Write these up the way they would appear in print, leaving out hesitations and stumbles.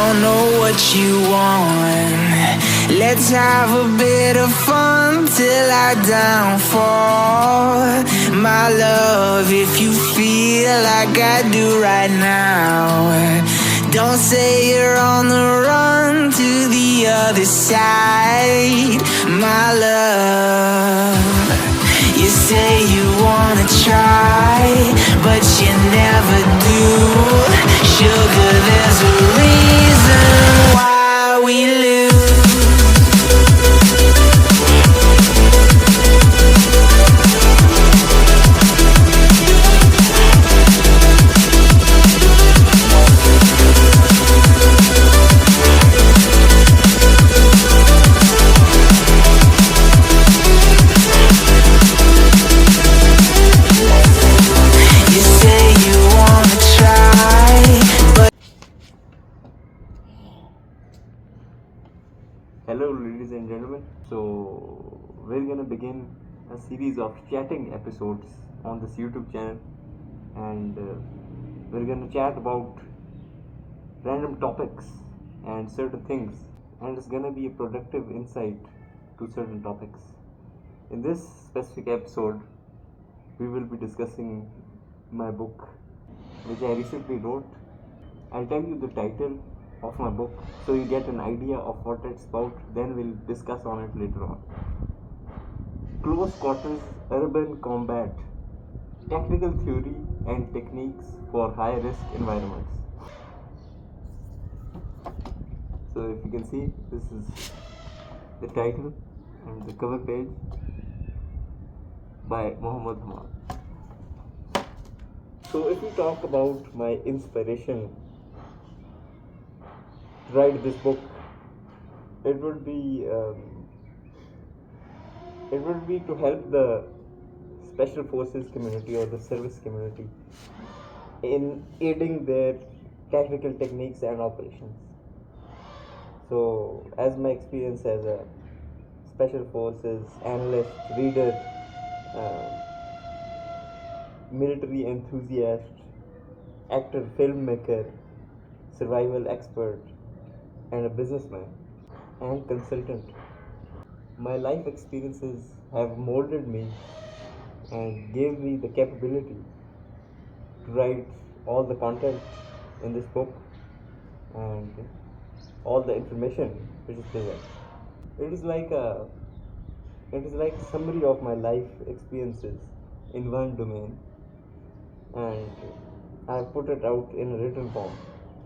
don't know what you want. Let's have a bit of fun till I downfall. My love, if you feel like I do right now, don't say you're on the run to the other side. My love, you say you wanna try, but you never do. Sugar, there's a reason why we lose. Hello ladies and gentlemen, so we're gonna begin a series of chatting episodes on this YouTube channel, and we're gonna chat about random topics and certain things, and it's gonna be a productive insight to certain topics. In this specific episode, we will be discussing my book which I recently wrote. I'll tell you the title of my book so you get an idea of what it's about, then we'll discuss on it later on. Close Quarters Urban Combat, Tactical Theory and Techniques for High Risk Environments. So if you can see, this is the title and the cover page by Muhammad Hamad. So if we talk about my inspiration to write this book, it would be to help the special forces community or the service community in aiding their tactical techniques and operations. So as my experience as a special forces analyst, reader, military enthusiast, actor, filmmaker, survival expert, and a businessman and consultant, my life experiences have molded me and gave me the capability to write all the content in this book and all the information which is present. It is like a summary of my life experiences in one domain, and I have put it out in a written form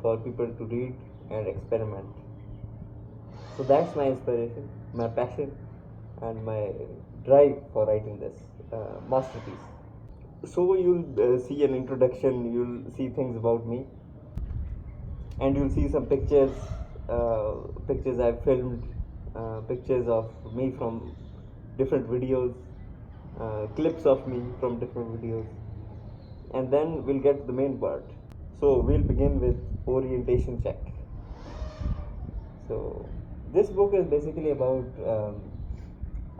for people to read and experiment. So that's my inspiration, my passion, and my drive for writing this masterpiece. So you'll see an introduction, you'll see things about me, and you'll see some pictures I've filmed, pictures of me from different videos, clips of me from different videos, and then we'll get to the main part. So we'll begin with orientation check. So this book is basically about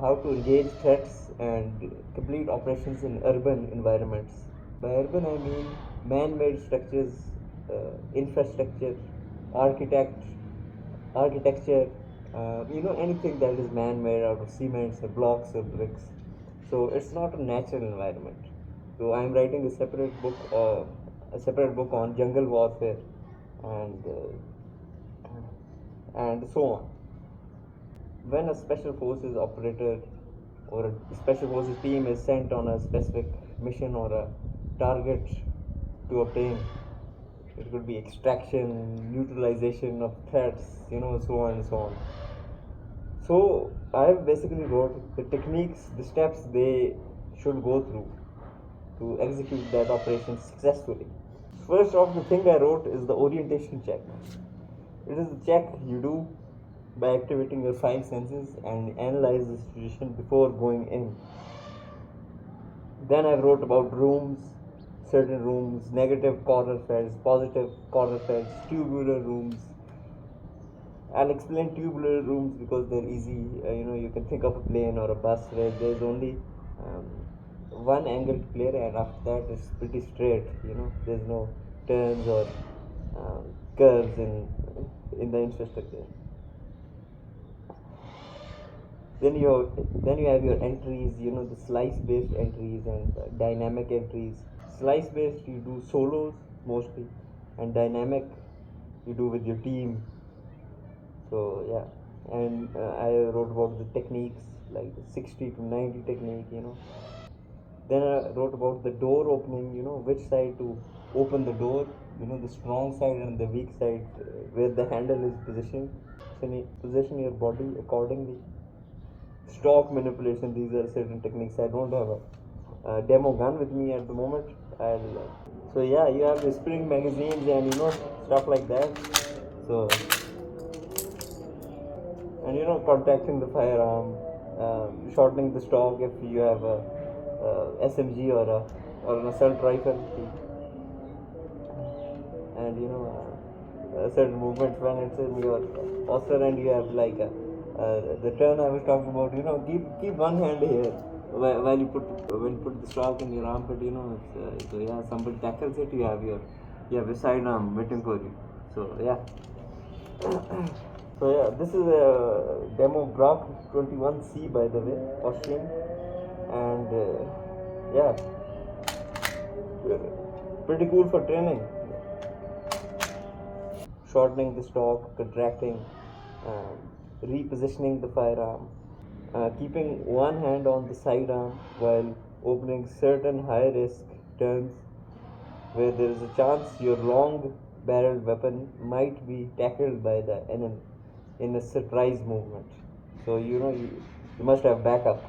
how to engage threats and complete operations in urban environments. By urban I mean man-made structures, infrastructure, architecture, anything that is man-made out of cements or blocks or bricks. So it's not a natural environment. So I'm writing a separate book on jungle warfare and so on. When a special forces operator or a special forces team is sent on a specific mission or a target to obtain, it could be extraction, neutralization of threats, so on and so on. So I basically wrote the techniques, the steps they should go through to execute that operation successfully. First off, the thing I wrote is the orientation check. It is the check you do by activating your five senses and analyze the situation before going in. Then I wrote about rooms, certain rooms, negative corner felds, positive corner felds, tubular rooms. I'll explain tubular rooms because they're easy. You can think of a plane or a bus where there's only one angled plane, and after that it's pretty straight. There's no turns or curves, and in the infrastructure. Then you have your entries, the slice based entries and dynamic entries. Slice based you do solos mostly, and dynamic you do with your team. So yeah, and I wrote about the techniques like the 60 to 90 technique. Then I wrote about the door opening, which side to open the door, the strong side and the weak side, where the handle is positioned. Position your body accordingly. Stock manipulation, these are certain techniques. I don't have a demo gun with me at the moment. So yeah, you have the spring magazines and stuff like that. So, and contacting the firearm, shortening the stock if you have a SMG or an assault rifle, and certain movements when it's in your posture and you have like the turn I was talking about. Keep one hand here while you put the stock in your armpit. So yeah, somebody tackles it, you have your sidearm waiting for you. So yeah. So yeah, this is a demo Glock 21C, by the way, Austrian, and yeah, pretty cool for training. Shortening the stock, contracting, repositioning the firearm, keeping one hand on the sidearm while opening certain high risk turns where there is a chance your long barreled weapon might be tackled by the enemy in a surprise movement. So you must have backup,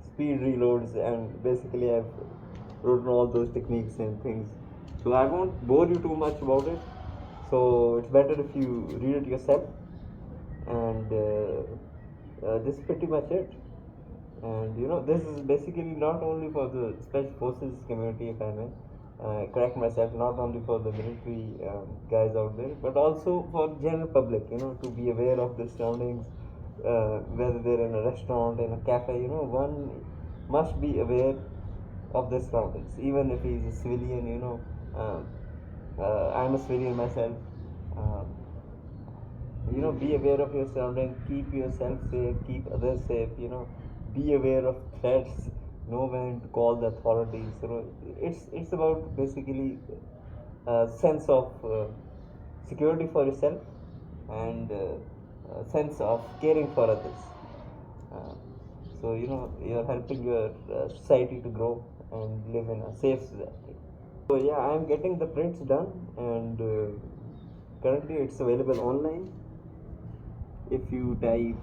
speed reloads, and basically I've written all those techniques and things. So I won't bore you too much about it. So it's better if you read it yourself. And this is pretty much it. And this is basically not only for the special forces community, if I may correct myself, not only for the military guys out there, but also for general public, to be aware of the surroundings, whether they're in a restaurant, in a cafe. One must be aware of the surroundings, even if he's a civilian. I'm a civilian myself. um, be aware of your surroundings, keep yourself safe, keep others safe. Be aware of threats, know when to call the authorities. It's about basically a sense of security for yourself and a sense of caring for others. uh, so you're helping your society to grow and live in a safe society. So yeah, I'm getting the prints done, and currently it's available online. If you type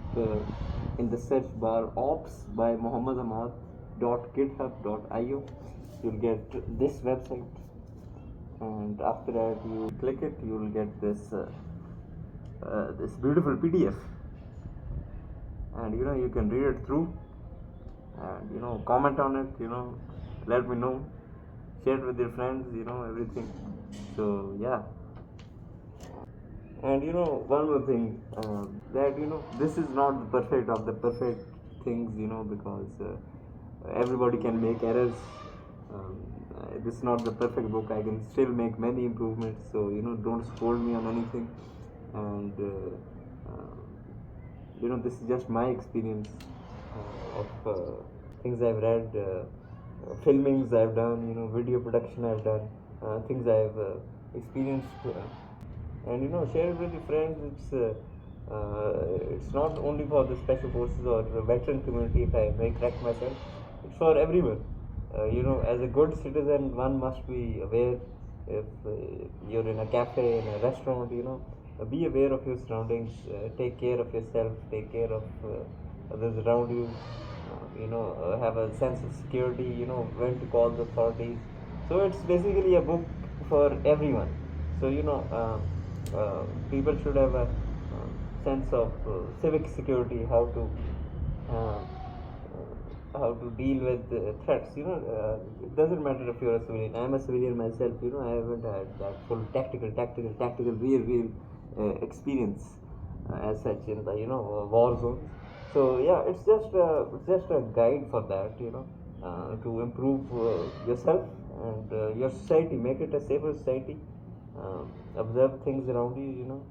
in the search bar ops by Muhammad Ahmad.github.io, you'll get this website, and after that you click it, you'll get this beautiful PDF, and you can read it through, and comment on it, let me know, share it with your friends, everything. So yeah. And one more thing, that this is not the perfect of the perfect things, because everybody can make errors. This is not the perfect book. I can still make many improvements. So don't scold me on anything. And this is just my experience of things I've read, filmings I've done, video production I've done, things I've experienced. And share it with your friends. It's not only for the special forces or the veteran community, if I may correct myself. It's for everyone. As a good citizen, one must be aware. If you're in a cafe, in a restaurant, be aware of your surroundings, take care of yourself, take care of others around you. Have a sense of security, when to call the authorities. So it's basically a book for everyone. So people should have a sense of civic security, uh, how to deal with threats. It doesn't matter if you're a civilian. I'm a civilian myself. I haven't had that full tactical, real experience as such in the war zones. So yeah, it's just a guide for that. To improve yourself and your society, make it a safer society. observe things around you,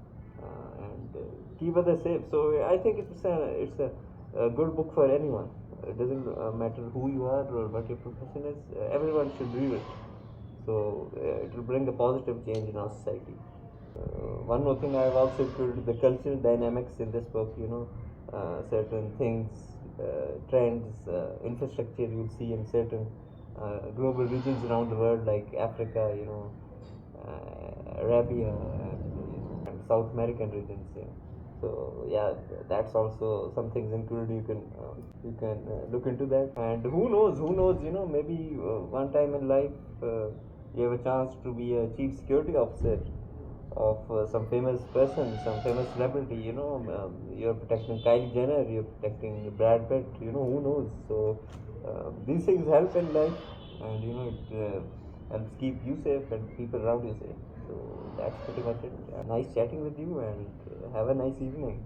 and keep others safe. So I think it's a good book for anyone. It doesn't matter who you are or what your profession is. Everyone should read it. So it will bring a positive change in our society. One more thing, I've also included the cultural dynamics in this book. Certain things, trends, infrastructure you'll see in certain global regions around the world, like Africa, Arabia, and South American regions. So yeah, that's also some things included. You can look into that, and who knows? Who knows? Maybe one time in life you have a chance to be a chief security officer of some famous person, some famous celebrity. You're protecting Kylie Jenner, you're protecting Brad Pitt. Who knows? So these things help in life, and it helps keep you safe and people around you safe. So that's pretty much it. Nice chatting with you, and have a nice evening.